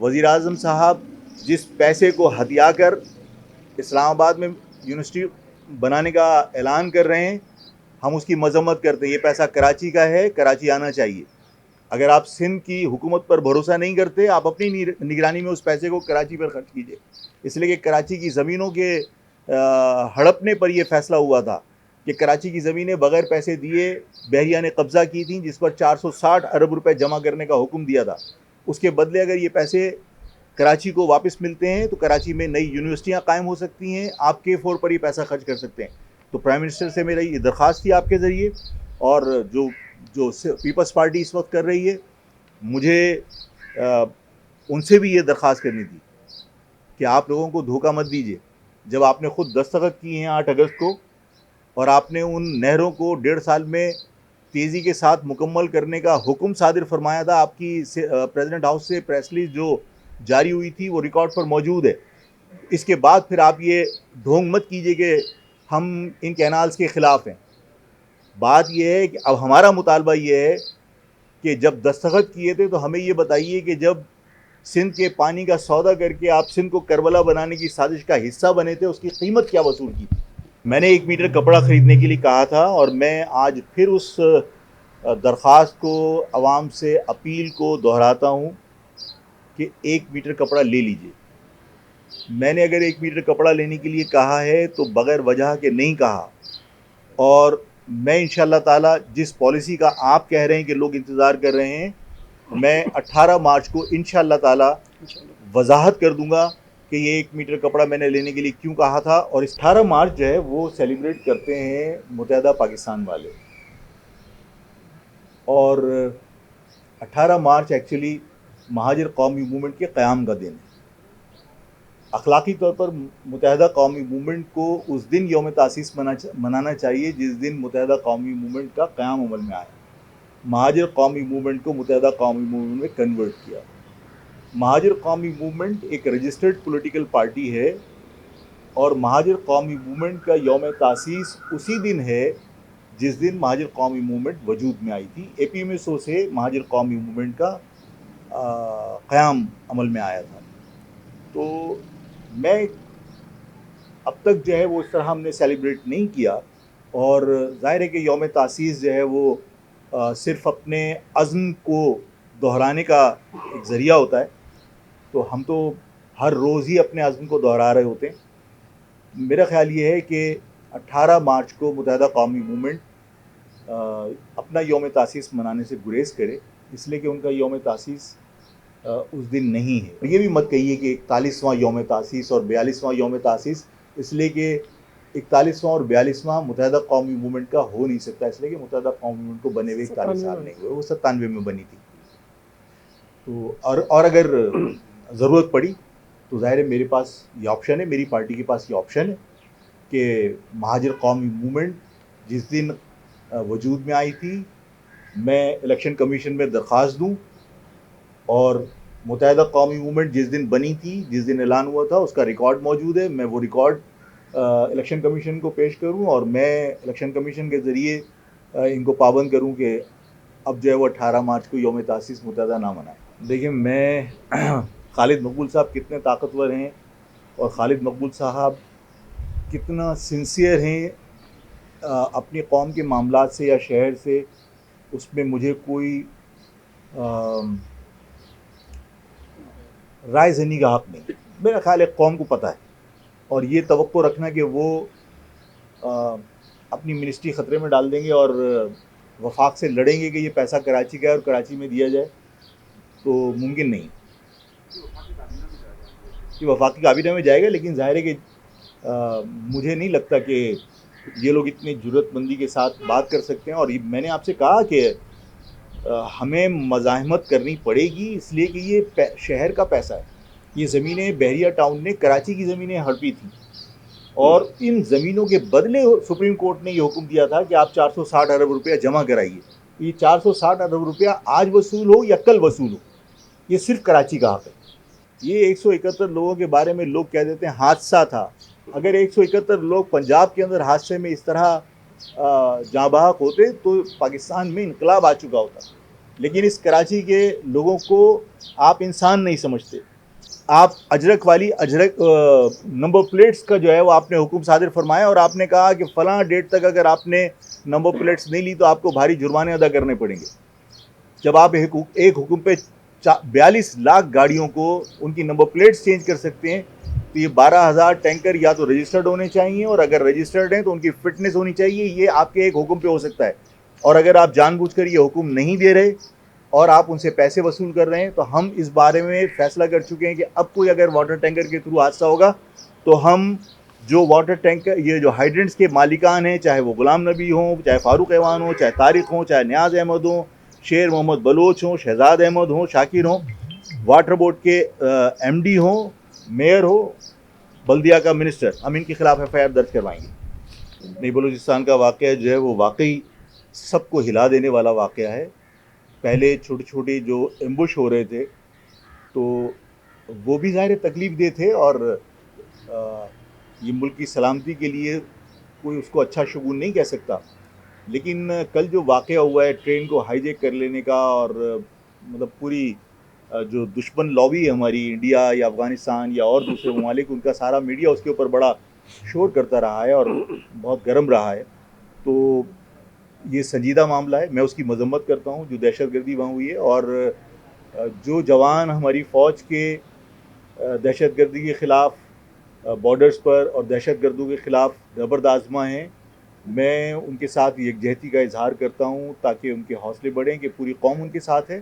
वज़ीर आज़म साहब जिस पैसे को हथिया कर इस्लामाबाद में यूनिवर्सिटी बनाने का ऐलान कर रहे हैं, हम उसकी मजम्मत करते हैं। ये पैसा कराची का है, कराची आना चाहिए। अगर आप सिंध की हुकूमत पर भरोसा नहीं करते, आप अपनी निगरानी में उस पैसे को कराची पर खर्च कीजिए। इसलिए कि कराची की ज़मीनों के हड़पने पर यह फैसला हुआ था कि कराची की ज़मीनें बग़ैर पैसे दिए बहरिया ने कब्ज़ा की थी, जिस पर 460 अरब रुपए जमा करने का हुक्म दिया था। उसके बदले अगर ये पैसे कराची को वापस मिलते हैं तो कराची में नई यूनिवर्सिटियाँ कायम हो सकती हैं, आप K4 पर ये पैसा खर्च कर सकते हैं। तो प्राइम मिनिस्टर से मेरा ये दरख्वास्त थी आपके ज़रिए, और जो पीपल्स पार्टी इस वक्त कर रही है, मुझे उनसे भी ये दरख्वास्त करनी थी कि आप लोगों को धोखा मत दीजिए। जब आपने ख़ुद दस्तखत किए हैं 8 अगस्त को, और आपने उन नहरों को 1.5 साल में तेज़ी के साथ मुकम्मल करने का हुक्म सादिर फरमाया था, आपकी प्रेसिडेंट हाउस से प्रेस रिलीज जो जारी हुई थी वो रिकॉर्ड पर मौजूद है। इसके बाद फिर आप ये ढोंग मत कीजिए कि हम इन कैनाल्स के ख़िलाफ़ हैं। बात यह है कि अब हमारा मुतालबा ये है कि जब दस्तखत किए थे तो हमें ये बताइए कि जब सिंध के पानी का सौदा करके आप सिंध को करबला बनाने की साजिश का हिस्सा बने थे, उसकी कीमत क्या वसूल की थी। मैंने 1 मीटर कपड़ा ख़रीदने के लिए कहा था, और मैं आज फिर उस दरख्वास्त को, आवाम से अपील को दोहराता हूँ कि 1 मीटर कपड़ा ले लीजिए। मैंने अगर 1 मीटर कपड़ा लेने के लिए कहा है तो बग़ैर वजह के नहीं कहा, और मैं इंशाअल्लाह ताला जिस पॉलिसी का आप कह रहे हैं कि लोग इंतज़ार कर रहे हैं, मैं 18 मार्च को इंशाअल्लाह ताला वजाहत कर दूंगा कि ये 1 मीटर कपड़ा मैंने लेने के लिए क्यों कहा था। और 18 मार्च जो है वो सेलिब्रेट करते हैं मुत्तहदा पाकिस्तान वाले, और 18 मार्च एक्चुअली महाजिर कौमी मूवमेंट के क़याम का दिन है। अखलाकी तौर पर मुत्तहदा कौमी मूवमेंट को उस दिन यौम तासीस मनाना चाहिए जिस दिन मुत्तहदा कौमी मूवमेंट का क़याम अमल में आया। महाजिर कौमी मूवमेंट को मुत्तहदा कौमी मूवमेंट में कन्वर्ट किया। महाजिर कौमी मूवमेंट एक रजिस्टर्ड पॉलिटिकल पार्टी है, और महाजिर कौमी मूवमेंट का यौम तासीस उसी दिन है जिस दिन महाजिर कौमी मूवमेंट वजूद में आई थी। APMSO से महाजिर कौमी मूवमेंट का क़याम अमल में आया था। तो मैं अब तक जो है वो इस तरह हमने सेलिब्रेट नहीं किया, और ज़ाहिर है कि यौम तासीस जो है वो सिर्फ़ अपने अज़्म को दोहराने का एक ज़रिया होता है। तो हम तो हर रोज़ ही अपने अज़्म को दोहरा रहे होते हैं। मेरा ख़्याल ये है कि 18 मार्च को मुत्तहदा कौमी मूवमेंट अपना यौम तासीस मनाने से गुरेज़ करे, इसलिए कि उनका यौम तासीस उस दिन नहीं है। और ये भी मत कहिए कि 41वां यौम तासीस और 42वां यौम तासीस, इसलिए कि 41वां और 42वां मुत्तहदा कौमी मूवमेंट का हो नहीं सकता, इसलिए कि मुत्तहदा कौमी मूवमेंट को बने हुए 41 साल नहीं हुए, वो 97 में बनी थी। तो और अगर ज़रूरत पड़ी तो ज़ाहिर है मेरे पास ये ऑप्शन है, मेरी पार्टी के पास ये ऑप्शन है कि महाजिर कौमी मूवमेंट जिस दिन वजूद में आई थी, मैं इलेक्शन कमीशन में दरख्वास्त दूँ, और मुत्तहदा कौमी मूवमेंट जिस दिन बनी थी, जिस दिन ऐलान हुआ था, उसका रिकॉर्ड मौजूद है। मैं वो रिकॉर्ड इलेक्शन कमीशन को पेश करूं, और मैं इलेक्शन कमीशन के ज़रिए इनको पाबंद करूं कि अब जो है वो 18 मार्च को यौम तासीस मुत्तहदा ना मनाएं। देखिए, मैं खालिद मकबूल साहब कितने ताकतवर हैं, और खालिद मकबूल साहब कितना सिंसियर हैं अपनी कौम के मामलात से या शहर से, उसमें मुझे कोई राय ज़नी का हक़ नहीं। मेरा ख़्याल है कौम को पता है, और ये तवक्को रखना कि वो अपनी मिनिस्ट्री ख़तरे में डाल देंगे और वफाक से लड़ेंगे कि ये पैसा कराची का है और कराची में दिया जाए, तो मुमकिन नहीं। ये वफाकी काबीना में जाएगा, लेकिन ज़ाहिर है कि मुझे नहीं लगता कि ये लोग इतनी जुर्रतमंदी के साथ बात कर सकते हैं। और मैंने आपसे कहा कि हमें मज़ाहमत करनी पड़ेगी, इसलिए कि ये शहर का पैसा है। ये ज़मीनें बहरिया टाउन ने कराची की ज़मीनें हड़पी थी, और इन ज़मीनों के बदले सुप्रीम कोर्ट ने ये हुक्म दिया था कि आप 460 अरब रुपया जमा कराइए। ये 460 अरब रुपया आज वसूल हो या कल वसूल हो, ये सिर्फ कराची का हक़ है। ये 171 लोगों के बारे में लोग कह देते हैं हादसा था। अगर 171 लोग पंजाब के अंदर हादसे में इस तरह जाँ बहक होते तो पाकिस्तान में इनकलाब आ चुका होता। लेकिन इस कराची के लोगों को आप इंसान नहीं समझते। آپ اجرک والی نمبر پلیٹس کا جو ہے وہ آپ نے حکم صادر فرمایا اور آپ نے کہا کہ فلاں ڈیٹ تک اگر آپ نے نمبر پلیٹس نہیں لی تو آپ کو بھاری جرمانے ادا کرنے پڑیں گے. جب آپ ایک حکم پہ 42 لاکھ گاڑیوں کو ان کی نمبر پلیٹس چینج کر سکتے ہیں تو یہ 12,000 ٹینکر یا تو رجسٹرڈ ہونے چاہیے, اور اگر رجسٹرڈ ہیں تو ان کی فٹنس ہونی چاہیے. یہ آپ کے ایک حکم پہ ہو سکتا ہے, اور اگر آپ جان بوجھ کر یہ حکم نہیں دے رہے اور آپ ان سے پیسے وصول کر رہے ہیں تو ہم اس بارے میں فیصلہ کر چکے ہیں کہ اب کوئی اگر واٹر ٹینکر کے تھرو حادثہ ہوگا تو ہم جو واٹر ٹینکر یہ جو ہائیڈرنٹس کے مالکان ہیں, چاہے وہ غلام نبی ہوں, چاہے فاروق ایوان ہوں, چاہے طارق ہوں, چاہے نیاز احمد ہوں, شیر محمد بلوچ ہوں, شہزاد احمد ہوں, شاکر ہوں, واٹر بورڈ کے ایم ڈی ہوں, میئر ہو, بلدیہ کا منسٹر, ہم ان کے خلاف ایف آئی آر درج کروائیں گے. نہیں, بلوچستان کا واقعہ جو ہے وہ واقعی سب کو ہلا دینے والا واقعہ ہے. پہلے چھوٹے چھوٹے جو ایمبوش ہو رہے تھے تو وہ بھی ظاہر تکلیف دہ تھے, اور یہ ملک کی سلامتی کے لیے کوئی اس کو اچھا شگون نہیں کہہ سکتا. لیکن کل جو واقعہ ہوا ہے ٹرین کو ہائی جیک کر لینے کا, اور مطلب پوری جو دشمن لابی ہے ہماری, انڈیا یا افغانستان یا اور دوسرے ممالک, ان کا سارا میڈیا اس کے اوپر بڑا شور کرتا رہا ہے اور بہت گرم رہا ہے. تو یہ سنجیدہ معاملہ ہے, میں اس کی مذمت کرتا ہوں جو دہشت گردی وہاں ہوئی ہے, اور جو جوان ہماری فوج کے دہشت گردی کے خلاف بارڈرز پر اور دہشت گردوں کے خلاف زبرد آزما ہیں, میں ان کے ساتھ یکجہتی کا اظہار کرتا ہوں تاکہ ان کے حوصلے بڑھیں کہ پوری قوم ان کے ساتھ ہے.